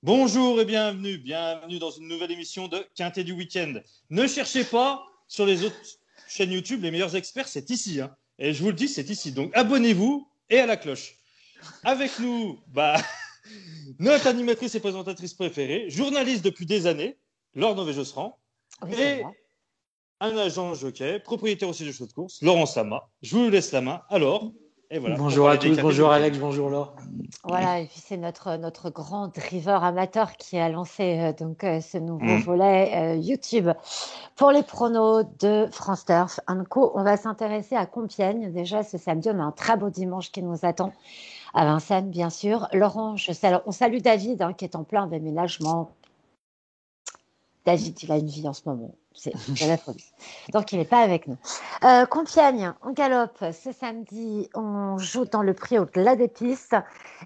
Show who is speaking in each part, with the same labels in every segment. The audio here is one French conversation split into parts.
Speaker 1: Bonjour et bienvenue dans une nouvelle émission de Quintet du Week-end. Ne cherchez pas sur les autres chaînes YouTube, les meilleurs experts, c'est ici. Et je vous le dis, c'est ici. Donc abonnez-vous et à la cloche. Avec nous, notre animatrice et présentatrice préférée, journaliste depuis des années, Laure Nové-Josserand,
Speaker 2: Oui,
Speaker 1: et un agent jockey, propriétaire aussi de chevaux de course, Laurence Lama. Je vous laisse la main. Alors, et voilà.
Speaker 3: Bonjour à tous, bonjour Alex, bonjour Laure.
Speaker 2: Voilà, et puis c'est notre grand driver amateur qui a lancé ce nouveau volet YouTube. Pour les pronos de France Turf Co, on va s'intéresser à Compiègne. Déjà, ce samedi, on a un très beau dimanche qui nous attend à Vincennes, bien sûr. Laurent, on salue David qui est en plein déménagement. David, il a une vie en ce moment. C'est la folie. Donc, il n'est pas avec nous. Compiègne, on galope. Ce samedi, on joue dans le prix au-delà des pistes.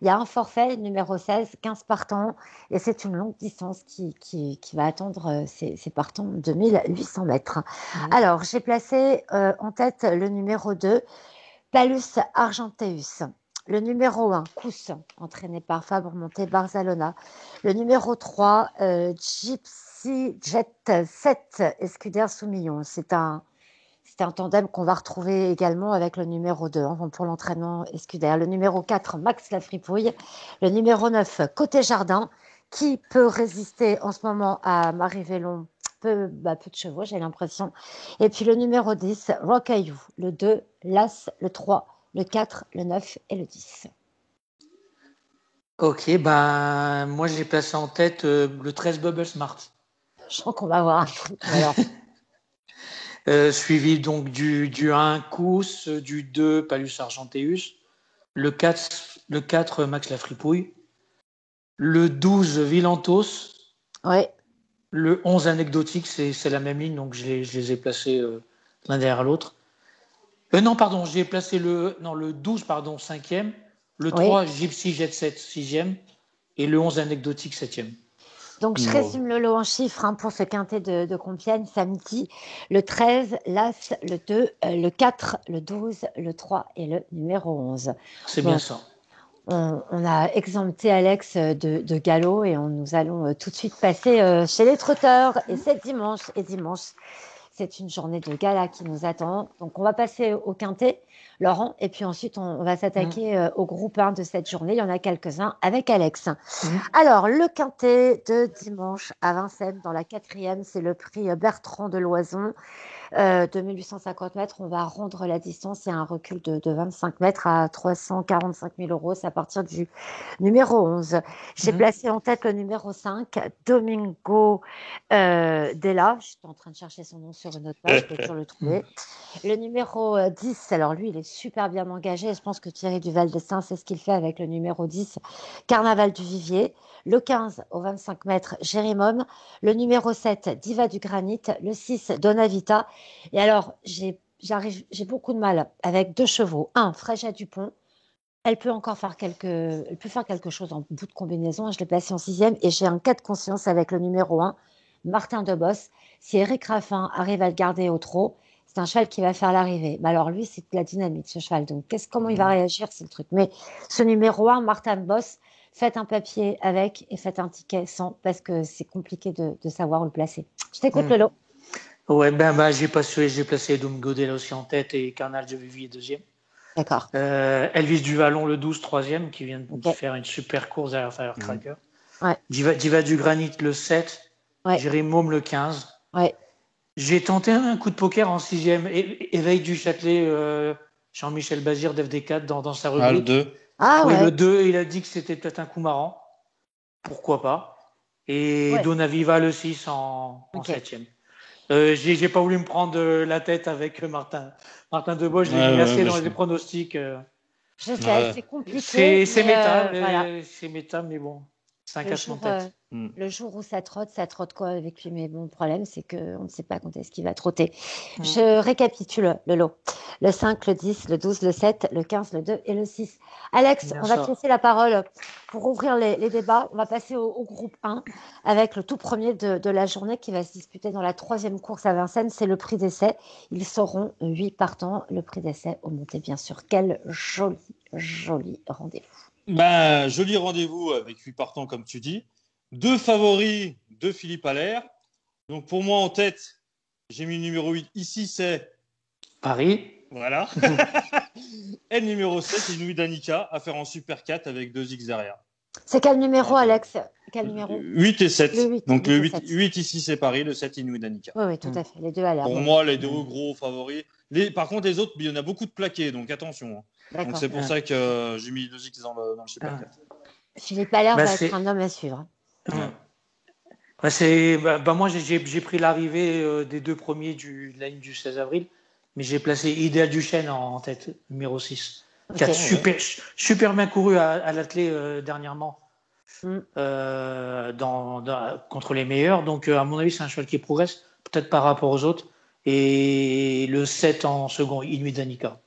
Speaker 2: Il y a un forfait, numéro 16, 15 partants. Et c'est une longue distance qui va attendre ces partants 2800 mètres. Alors, j'ai placé en tête le numéro 2, Palus Argenteus. Le numéro 1, Cous, entraîné par Fabre Monté Barzalona. Le numéro 3, Gypsy Jet 7, Escudeer Soumillon. C'est un tandem qu'on va retrouver également avec le numéro 2 pour l'entraînement Escudeer. Le numéro 4, Max Lafripouille. Le numéro 9, Côté Jardin, qui peut résister en ce moment à Marie Vélon. Peu de chevaux, j'ai l'impression. Et puis le numéro 10, Rocaillou. Le 2, Las. Le 3, le 4, le 9 et le 10.
Speaker 3: Ok, moi j'ai placé en tête le 13 Bubble Smart.
Speaker 2: Je sens qu'on va avoir un truc.
Speaker 3: Suivi donc du 1 Cous, du 2 Palus Argenteus, le 4 Max Lafripouille, le 12 Villantos,
Speaker 2: ouais.
Speaker 3: Le 11 Anecdotique, c'est la même ligne, donc je les ai placés l'un derrière l'autre. Non, pardon, j'ai placé le 12, 5e, le 3 Gypsy Jet 7, 6e, et le 11 Anecdotique, 7e.
Speaker 2: Donc, je résume le lot en chiffres pour ce quintet de Compiègne samedi. Le 13, l'As, le 2, le 4, le 12, le 3 et le numéro 11.
Speaker 3: C'est bien ça.
Speaker 2: On a exempté Alex de galop et nous allons tout de suite passer chez les trotteurs. Et c'est dimanche. C'est une journée de gala qui nous attend. Donc, on va passer au quintet, Laurent, et puis ensuite, on va s'attaquer au groupe 1 de cette journée. Il y en a quelques-uns avec Alex. Alors, le quintet de dimanche à Vincennes, dans la 4e, c'est le prix Bertrand de Loison. 2850 mètres, on va rendre la distance. Il y a un recul de 25 mètres à 345 000 €. C'est à partir du numéro 11. J'ai placé en tête le numéro 5, Domingo Della. Je suis en train de chercher son nom sur une autre page, je peux toujours le trouver. Le numéro 10, alors lui, il est super bien engagé. Je pense que Thierry Duval-Destin, c'est ce qu'il fait avec le numéro 10, Carnaval du Vivier. Le 15, au 25 mètres, Jérimum. Le numéro 7, Diva du Granit. Le 6, Donavita. Et alors, j'ai beaucoup de mal avec 2 chevaux. 1, Fréja Dupont. Elle peut faire quelque chose en bout de combinaison. Je l'ai placée en 6e. Et j'ai un cas de conscience avec le numéro 1, Martin Debos. Si Eric Raffin arrive à le garder au trot, c'est un cheval qui va faire l'arrivée. Mais alors lui, c'est de la dynamite, ce cheval. Donc, comment il va réagir, c'est le truc. Mais ce numéro 1, Martin Debos, faites un papier avec et faites un ticket sans, parce que c'est compliqué de savoir où le placer. Je t'écoute, Lolo.
Speaker 3: Ouais, j'ai placé Domingo Della aussi en tête et Carnaval du Vivier 2e.
Speaker 2: D'accord.
Speaker 3: Elvis du Vallon, le 12, 3e, qui vient de faire une super course derrière Firecracker.
Speaker 2: Ouais.
Speaker 3: Diva du Granit, le 7. Jérémy Môme, le 15.
Speaker 2: Ouais.
Speaker 3: J'ai tenté un coup de poker en 6e. Éveil du Châtelet, Jean-Michel Bazir d'FD4 dans sa rubrique.
Speaker 1: Le 2.
Speaker 3: Le 2, il a dit que c'était peut-être un coup marrant. Pourquoi pas. Et Donaviva, le 6 en 7e. J'ai pas voulu me prendre la tête avec Martin Debois. Je l'ai mis assez dans les pronostics.
Speaker 2: Je sais, c'est compliqué.
Speaker 3: C'est méta, c'est méta, mais bon. C'est un casse en tête.
Speaker 2: Le jour où ça trotte quoi avec lui. Mais bon, le problème, c'est qu'on ne sait pas quand est-ce qu'il va trotter. Je récapitule le lot. Le 5, le 10, le 12, le 7, le 15, le 2 et le 6. Alex, on va te laisser la parole pour ouvrir les débats. On va passer au groupe 1 avec le tout premier de la journée qui va se disputer dans la 3e course à Vincennes. C'est le prix d'essai. Ils seront 8 partants. Le prix d'essai au monté, bien sûr. Quel joli rendez-vous.
Speaker 1: Joli rendez-vous avec 8 partants, comme tu dis. 2 favoris de Philippe Allaire. Donc pour moi en tête, j'ai mis le numéro 8. Ici c'est
Speaker 3: Paris.
Speaker 1: Voilà. Et le numéro 7, Inouï Danica à faire en Super 4 avec 2 X derrière.
Speaker 2: C'est quel numéro, Alex? Quel numéro?
Speaker 1: 8 et 7.
Speaker 2: Le 8,
Speaker 1: Donc
Speaker 2: 8
Speaker 1: le
Speaker 2: et 7.
Speaker 1: 8 ici c'est Paris, le 7 Inouï Danica.
Speaker 2: Oui, tout à fait. Les deux à l'air.
Speaker 1: Pour moi, les 2 gros favoris. Par contre, les autres, il y en a beaucoup de plaqués, donc attention. Donc c'est pour ça que j'ai mis 2 X dans le Super 4.
Speaker 2: Philippe Allaire va être un homme à suivre.
Speaker 3: Moi, j'ai pris l'arrivée des 2 premiers de la ligne du 16 avril, mais j'ai placé Idéal Duchesne en tête, numéro 6, qui a super bien couru à l'athlé dernièrement contre les meilleurs. Donc, à mon avis, c'est un cheval qui progresse, peut-être par rapport aux autres. Et le 7 en second, Inouï Danica.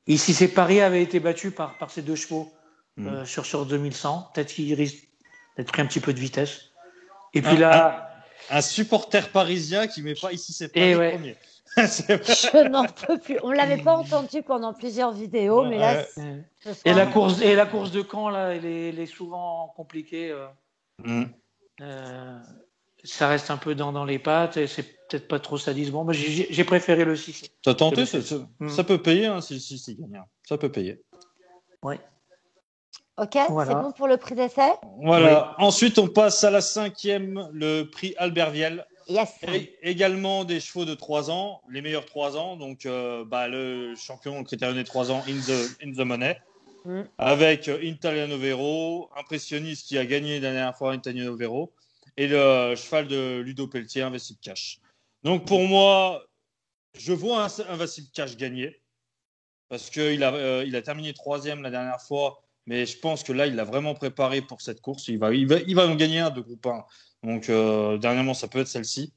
Speaker 3: Ici, c'est Paris avait été battu par ces 2 chevaux sur 2100. Peut-être qu'il risque d'être pris un petit peu de vitesse. Et puis là,
Speaker 1: un supporter parisien qui met pas ici c'est Paris premier.
Speaker 2: Je n'en peux plus. On l'avait pas entendu pendant plusieurs vidéos, mais là.
Speaker 3: Et la course de Caen là, elle est souvent compliquée. Ça reste un peu dans les pattes et c'est peut-être pas trop sadisant. Moi, j'ai préféré le 6.
Speaker 1: T'as tenté, ça peut payer si gagne. Ça peut payer.
Speaker 3: Ouais.
Speaker 2: Ok, voilà. C'est bon pour le prix d'essai.
Speaker 1: Voilà. Oui. Ensuite, on passe à la 5e, le prix Albert Viel.
Speaker 2: Yes.
Speaker 1: Et également des chevaux de 3 ans, les meilleurs 3 ans. Donc, le champion, le critérium des 3 ans, in the money. Avec Italiano Vero, impressionniste qui a gagné la dernière fois Italiano Vero. Et le cheval de Ludo Pelletier, Invincible Cash. Donc, pour moi, je vois un Invincible Cash gagner. Parce qu'il a terminé 3e la dernière fois. Mais je pense que là, il l'a vraiment préparé pour cette course. Il va en gagner un de groupe 1. Donc, dernièrement, ça peut être celle-ci.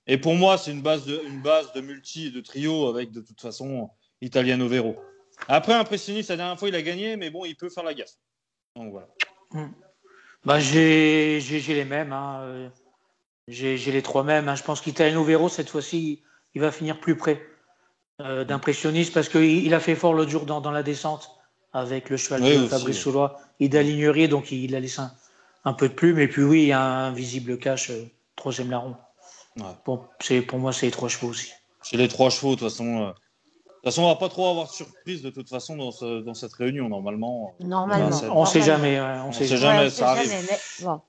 Speaker 1: Et pour moi, c'est une base de multi et de trio avec, de toute façon, Italiano Vero. Après, impressionniste, la dernière fois, il a gagné, mais bon, il peut faire la gaffe. Donc, voilà.
Speaker 3: J'ai les mêmes. Hein. J'ai les 3 mêmes. Hein. Je pense qu'Italiano Vero, cette fois-ci, il va finir plus près d'impressionniste parce qu'il a fait fort l'autre jour dans la descente avec le cheval de Fabrice Soulois. Il a l'ignoré, donc il a laissé un peu de plume. Et puis oui, il y a un visible cash, 3e larron. Ouais. Pour moi, c'est les 3 chevaux aussi.
Speaker 1: C'est les 3 chevaux, de toute façon. De toute façon, on ne va pas trop avoir de surprise de toute façon dans cette réunion, normalement.
Speaker 3: On ne sait jamais.
Speaker 1: On ne sait jamais, ça arrive.
Speaker 2: Bon.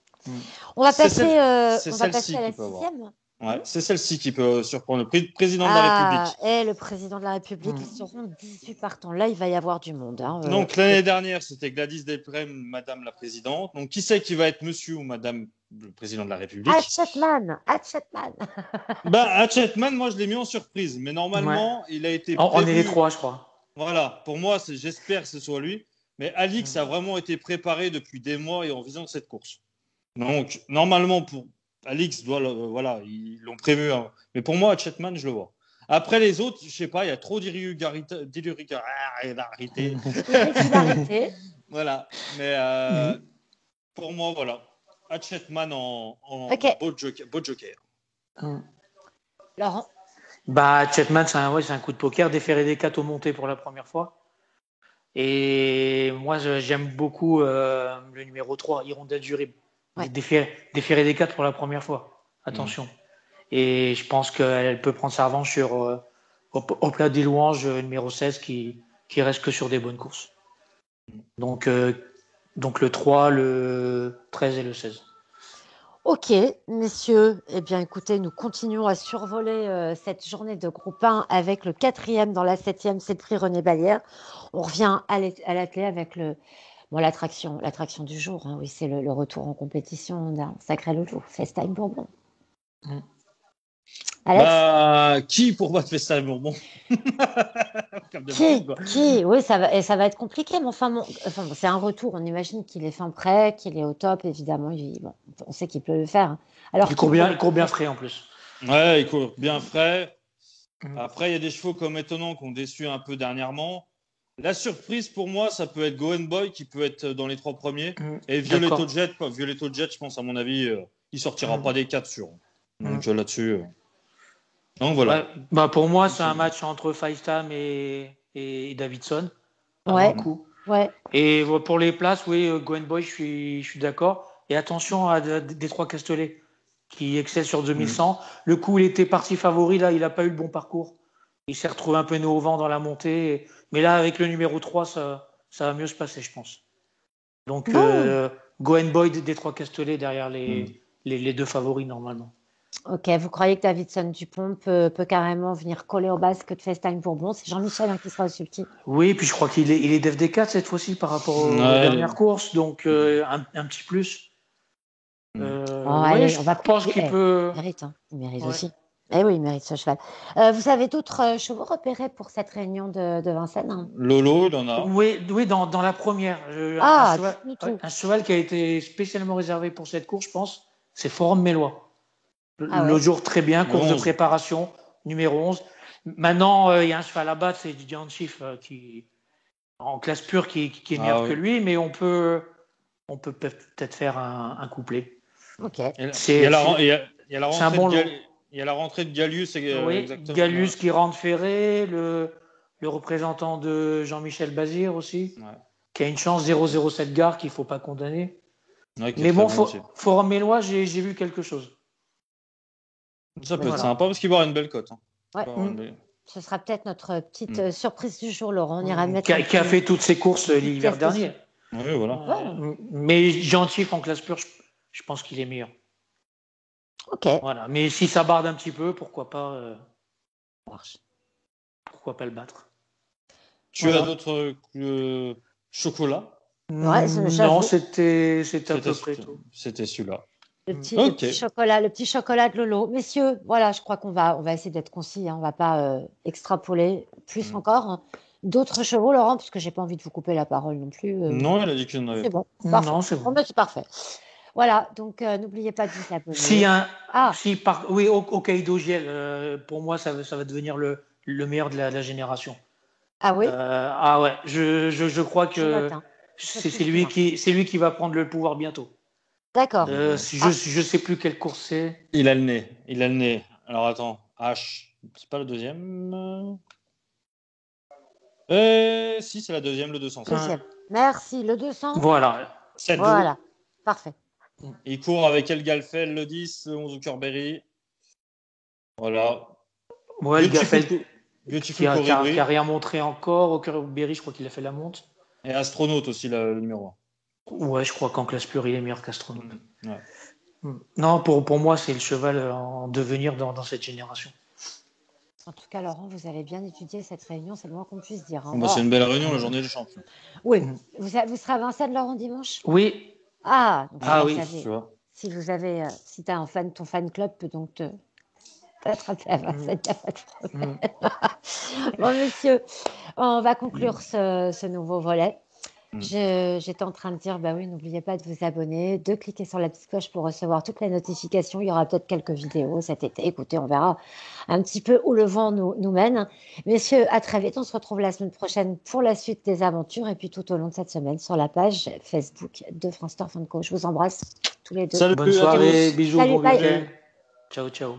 Speaker 2: On va passer à la 6e.
Speaker 1: Ouais, c'est celle-ci qui peut surprendre le président de la République.
Speaker 2: Et le président de la République, ils seront 18 partants. Là, il va y avoir du monde. Hein.
Speaker 1: Donc, l'année dernière, c'était Gladys Delprem, Madame la Présidente. Donc, qui c'est qui va être Monsieur ou Madame le Président de la République?
Speaker 2: Hatchetman.
Speaker 1: Hatchetman, moi, je l'ai mis en surprise. Mais normalement, il a été prévu.
Speaker 3: On est les 3, je crois.
Speaker 1: Voilà. Pour moi, j'espère que ce soit lui. Mais Alix a vraiment été préparé depuis des mois et en visant cette course. Donc, normalement, pour Alix, ils l'ont prévu. Hein. Mais pour moi, Hatchetman, je le vois. Après les autres, je sais pas, il y a trop d'irrégularité. Voilà. Mais pour moi, voilà. Hatchetman en beau joker.
Speaker 2: Laurent.
Speaker 3: Hatchetman, c'est un coup de poker. Déféré des 4 au monté pour la première fois. Et moi, j'aime beaucoup le numéro 3, Hirondelle Jurib. Déféré des 4 pour la première fois. Attention. Et je pense qu'elle peut prendre sa revanche sur au plat des louanges, numéro 16, qui reste que sur des bonnes courses. Donc le 3, le 13 et le 16.
Speaker 2: Ok, messieurs. Eh bien, écoutez, nous continuons à survoler cette journée de groupe 1 avec le 4e dans la 7e, c'est le prix René Ballière. On revient à l'athlé avec l'attraction du jour. Hein. Oui, c'est le retour en compétition d'un sacré loulou, FaceTime Bourbon.
Speaker 1: Alex, qui pour battre FaceTime Bourbon?
Speaker 2: Qui Oui, ça va être compliqué, mais enfin, c'est un retour. On imagine qu'il est fin prêt, qu'il est au top, évidemment. On sait qu'il peut le faire. Hein.
Speaker 3: Alors, il court bien frais en plus.
Speaker 1: Ouais, il court bien frais. Après, il y a des chevaux comme Étonnant qui ont déçu un peu dernièrement. La surprise pour moi, ça peut être Go and Boy qui peut être dans les 3 premiers. Et Violetto Jet, je pense, à mon avis, il sortira pas des 4 sûrs. Donc là-dessus. Donc voilà.
Speaker 3: Pour moi, c'est un match entre FaceTime et Davidson.
Speaker 2: Ouais.
Speaker 3: Et pour les places, oui, Go and Boy, je suis d'accord. Et attention à Détroit Castellet, qui excelle sur 2100. Le coup, il était parti favori, là, il n'a pas eu le bon parcours. Il s'est retrouvé un peu nez au vent dans la montée. Mais là, avec le numéro 3, ça va mieux se passer, je pense. Donc, Goen Boyd, Détroit Castellet derrière les deux favoris, normalement.
Speaker 2: Ok, vous croyez que Davidson Dupont peut carrément venir coller au basque de FaceTime Bourbon? C'est Jean-Michel qui sera au sulky.
Speaker 3: Oui, puis je crois qu'il est d'FD4 cette fois-ci par rapport aux dernières courses, donc un petit plus.
Speaker 2: Allez,
Speaker 3: je pense qu'il peut.
Speaker 2: Il mérite aussi. Eh oui, il mérite ce cheval. Vous avez d'autres chevaux repérés pour cette réunion de Vincennes?
Speaker 1: Lolo, il en a.
Speaker 3: Oui, dans la première. Un cheval qui a été spécialement réservé pour cette course, je pense, c'est Forum Mélois. Le jour très bien, course de préparation, numéro 11. Maintenant, il y a un cheval à battre, c'est Didier Chief qui en classe pure qui est meilleur que lui, mais on peut peut-être faire un couplet.
Speaker 2: Ok.
Speaker 1: Il y a la rentrée de Gallius.
Speaker 3: Gallius qui rentre ferré, le représentant de Jean-Michel Bazir aussi, qui a une chance 007 gare qu'il ne faut pas condamner. Mais bon, Forum Mélois, j'ai vu quelque chose.
Speaker 1: Ça peut être sympa parce qu'il va avoir une belle cote.
Speaker 2: Ce sera peut-être notre petite surprise du jour, Laurent. On ira mettre
Speaker 3: qui a fait toutes ses courses l'hiver dernier.
Speaker 1: Oui, voilà.
Speaker 3: Mais gentil en classe pure, je pense qu'il est meilleur.
Speaker 2: Ok.
Speaker 3: Voilà. Mais si ça barde un petit peu, pourquoi pas le battre.
Speaker 1: Tu as d'autres chocolats?
Speaker 2: Non,
Speaker 3: c'était à peu près tout.
Speaker 1: C'était celui-là.
Speaker 2: Le petit chocolat de Lolo. Messieurs, voilà, je crois qu'on va essayer d'être concis. On ne va pas extrapoler plus encore. D'autres chevaux, Laurent, parce que j'ai pas envie de vous couper la parole non plus.
Speaker 1: Non, elle a dit qu'il y en avait.
Speaker 2: C'est bon.
Speaker 3: Non, c'est bon.
Speaker 2: C'est parfait. Voilà, donc n'oubliez pas de vous abonner.
Speaker 3: Au Caïdo Giel, pour moi, ça va devenir le meilleur de la génération.
Speaker 2: Ah oui.
Speaker 3: Ouais, je crois que c'est lui qui va prendre le pouvoir bientôt.
Speaker 2: D'accord.
Speaker 3: Je sais plus quelle course c'est.
Speaker 1: Il a le nez. Alors attends, H, c'est pas le deuxième. Si, c'est la deuxième, le 200.
Speaker 2: Merci, le 200.
Speaker 3: Voilà.
Speaker 2: Voilà, parfait.
Speaker 1: Il court avec El Galfel, le 10, le 11 Uckerberry. Voilà.
Speaker 3: Ouais, El Galfel
Speaker 1: qui
Speaker 3: a rien montré encore. Uckerberry, je crois qu'il a fait la monte.
Speaker 1: Et Astronaute aussi, le numéro 1.
Speaker 3: Ouais, je crois qu'en classe pure, il est meilleur qu'Astronaute. Non, pour moi, c'est le cheval en devenir dans cette génération.
Speaker 2: En tout cas, Laurent, vous avez bien étudié cette réunion, c'est le moins qu'on puisse dire.
Speaker 1: C'est une belle réunion, la journée des champions.
Speaker 2: Oui. Vous serez à Vincennes, Laurent, dimanche?
Speaker 3: Oui.
Speaker 2: Oui.
Speaker 1: Si
Speaker 2: tu as ton fan club peut donc t'attraper à Vincennes, il n'y a pas de problème. Bon, messieurs, on va conclure ce nouveau volet. J'étais en train de dire, n'oubliez pas de vous abonner, de cliquer sur la petite cloche pour recevoir toutes les notifications. Il y aura peut-être quelques vidéos cet été. Écoutez, on verra un petit peu où le vent nous mène. Messieurs, à très vite. On se retrouve la semaine prochaine pour la suite des aventures et puis tout au long de cette semaine sur la page Facebook de France Turf & Co. Je vous embrasse tous les deux.
Speaker 3: Bonne soirée, bisous, bon week-end. Ciao.